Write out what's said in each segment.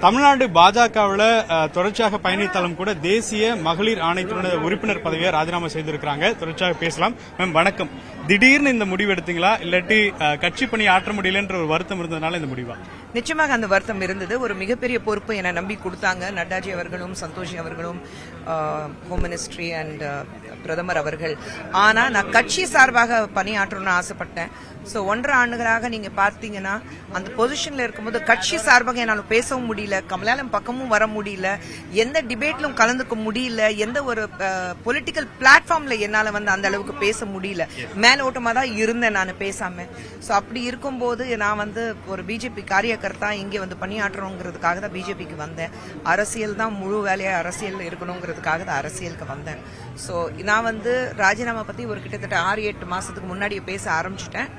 தமிழ்நாடு பாஜகவில் தொடர்ச்சியாக பயணித்தாலும் கூட தேசிய மகளிர் ஆணையத்தினுடைய உறுப்பினர் பதவியை ராஜினாமா செய்திருக்கிறாங்க. தொடர்ச்சியாக பேசலாம். மேம் வணக்கம். திடீர்னு இந்த முடிவு எடுத்தீங்களா, இல்லாட்டி கட்சி பணி ஆற்ற முடியலன்ற ஒரு வருத்தம் இருந்ததுனால இந்த முடிவா? நிச்சயமாக அந்த வருத்தம் இருந்தது. ஒரு மிகப்பெரிய பொறுப்பு என நம்பி கொடுத்தாங்க. நட்டாஜி அவர்களும் சந்தோஷி அவர்களும், ஹோம் மினிஸ்ட்ரி அண்ட் பிரதமர் அவர்கள். ஆனா நான் கட்சி சார்பாக பணியாற்றணும்னு ஆசைப்பட்டேன். ஸோ 1.5 ஆண்டுகளாக நீங்க பார்த்தீங்கன்னா அந்த பொசிஷன்ல இருக்கும்போது கட்சி சார்பாக என்னால் பேசவும் முடியல, கமலாலயம் பக்கமும் வர முடியல, எந்த டிபேட்லும் கலந்துக்க முடியல, எந்த ஒரு பொலிட்டிக்கல் பிளாட்ஃபார்ம்ல என்னால அந்த அளவுக்கு பேச முடியல. மேலோட்டமா தான் இருந்தேன் நான் பேசாம. ஸோ அப்படி இருக்கும்போது நான் ஒரு பிஜேபி காரியகர்த்தா இங்கே பணியாற்றணுங்கிறதுக்காக தான் பிஜேபிக்கு வந்தேன். அரசியல் தான் முழு வேலையா அரசியல் இருக்கணுங்கிறதுக்காக தான் அரசியலுக்கு வந்தேன். ஸோ நான் ராஜினாமா பத்தி ஒரு கிட்டத்தட்ட 6-8 மாசத்துக்கு முன்னாடியே பேச ஆரம்பிச்சுட்டேன்.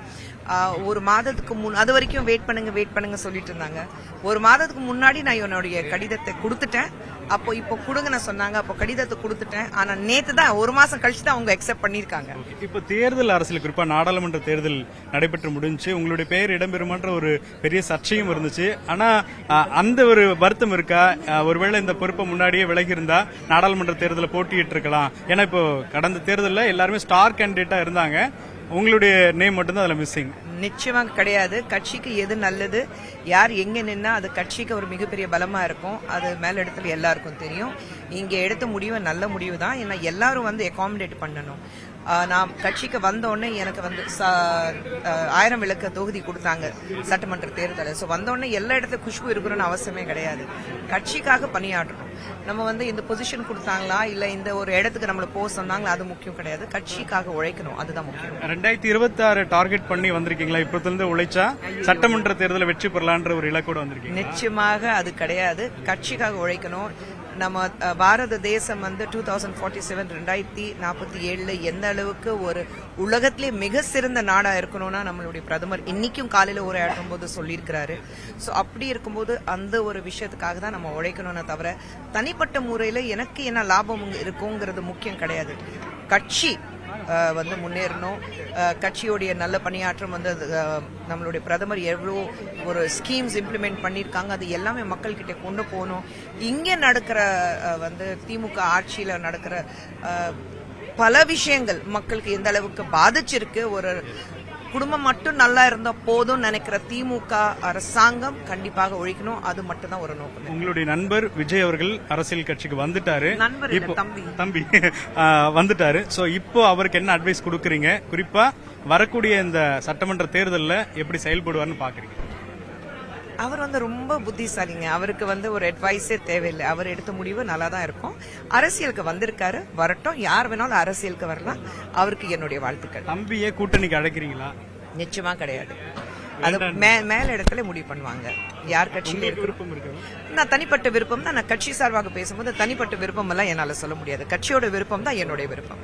ஒரு மாதத்துக்கு அது வரைக்கும் வெயிட் பண்ணுங்க சொல்லிட்டு இருந்தாங்க. ஒரு மாதத்துக்கு முன்னாடி நான் என்னுடைய கடிதத்தை கொடுத்துட்டேன். அப்போ இப்போ கொடுங்கன்னு சொன்னாங்க. அப்போ கடிதத்தை கொடுத்துட்டேன். ஆனா நேத்து தான், ஒரு மாசம் கழிச்சு தான் அவங்க அக்செப்ட் பண்ணிருக்காங்க. இப்போ தேர்தல் அரசியல், குறிப்பா நாடாளுமன்ற தேர்தல் நடைபெற்று முடிஞ்சு உங்களுடைய பெயர் இடம்பெறுமான்ற ஒரு பெரிய சர்ச்சையும் இருந்துச்சு. ஆனா அந்த ஒரு வருத்தம் இருக்கா? ஒருவேளை இந்த பொறுப்பை முன்னாடியே விலகி இருந்தா நாடாளுமன்ற தேர்தலில் போட்டியிட்டு இருக்கலாம். ஏன்னா இப்போ கடந்த தேர்தலில் எல்லாருமே ஸ்டார் கேண்டிடேட்டா இருந்தாங்க, உங்களுடைய நேம் மட்டும்தான் அதுல மிஸ்ஸிங். நிச்சயமாக கிடையாது. கட்சிக்கு எது நல்லது, யார் எங்க நின்னா அது கட்சிக்கு ஒரு மிகப்பெரிய பலமா இருக்கும். அது மேல இடத்துல எல்லாருக்கும் தெரியும். இங்க எடுத்த முடிவு நல்ல முடிவு தான். ஏன்னா எல்லாரும் அகாமடேட் பண்ணணும். நான் கட்சிக்கு வந்த உடனே எனக்கு 1000 விளக்கு தொகுதி கொடுத்தாங்க சட்டமன்ற தேர்தல். ஸோ வந்த உடனே எல்லா இடத்துல குஷ்பு இருக்கணும்னு அவசியமே கிடையாது. கட்சிக்காக பணியாற்றணும். நம்ம இந்த பொசிஷன் கொடுத்தாங்களா இல்ல இந்த ஒரு இடத்துக்கு நம்மள போக சொன்னாங்களா, அது முக்கியம் கிடையாது. கட்சிக்காக உழைக்கணும், அதுதான் முக்கியம். 2026 டார்கெட் பண்ணி வந்திருக்கீங்களா? இப்பத்துல இருந்து உழைச்சா சட்டமன்ற தேர்தலில் வெற்றி பெறலான்ற ஒரு இலக்கோட வந்திருக்கீங்க. நிச்சயமாக அது கிடையாது. கட்சிக்காக உழைக்கணும். நம்ம பாரத தேசம் 2047 2047 எந்த அளவுக்கு ஒரு உலகத்திலே மிக சிறந்த நாடா இருக்கணும்னா நம்மளுடைய பிரதமர் இன்னைக்கும் காலையில உரையாற்றும் போது சொல்லியிருக்கிறாரு. ஸோ அப்படி இருக்கும்போது அந்த ஒரு விஷயத்துக்காக தான் நம்ம உழைக்கணும்னு தவிர தனிப்பட்ட முறையில எனக்கு என்ன லாபம் இருக்குங்கிறது முக்கியம் கிடையாது. கட்சி முன்னேறணும். கட்சியோடைய நல்ல பணியாற்றம் நம்மளுடைய பிரதமர் எவ்வளோ ஒரு ஸ்கீம்ஸ் இம்ப்ளிமெண்ட் பண்ணியிருக்காங்க, அது எல்லாமே மக்கள் கிட்ட கொண்டு போகணும். இங்கே நடக்கிற திமுக ஆட்சியில நடக்கிற பல விஷயங்கள் மக்களுக்கு எந்த அளவுக்கு பாதிச்சிருக்கு. ஒரு குடும்பம் மட்டும் நல்லா இருந்தா போதும் நினைக்கிற திமுக அரசாங்கம் கண்டிப்பாக ஒழிக்கணும். அது மட்டும் தான் ஒரு நோக்கம். உங்களுடைய நண்பர் விஜய் அவர்கள் அரசியல் கட்சிக்கு வந்துட்டாரு. நண்பர் தம்பி வந்துட்டாரு. சோ இப்போ அவருக்கு என்ன அட்வைஸ் கொடுக்கறீங்க? குறிப்பா வரக்கூடிய இந்த சட்டமன்ற தேர்தலில் எப்படி செயல்படுவார்னு பாக்குறீங்க? அவர் ரொம்ப புத்திசாலிங்க. அவருக்கு ஒரு அட்வைஸே தேவையில்லை. அவர் எடுத்த முடிவு நல்லா தான் இருக்கும். அரசியலுக்கு வந்திருக்காரு, வரட்டும். யார் வேணாலும் அரசியலுக்கு வரலாம். அவருக்கு என்னுடைய வாழ்த்துக்கள். தம்பியே கூட்டணிக்கு அழைக்கிறீங்களா? நிச்சயமா கிடையாது. அது மேல இடத்துல முடிவு பண்ணுவாங்க. யார் கட்சியில விருப்பம் இருக்கு? நான் தனிப்பட்ட விருப்பம் தான். நான் கட்சி சார்பாக பேசும்போது தனிப்பட்ட விருப்பம் எல்லாம் என்னால சொல்ல முடியாது. கட்சியோட விருப்பம் தான் என்னுடைய விருப்பம்.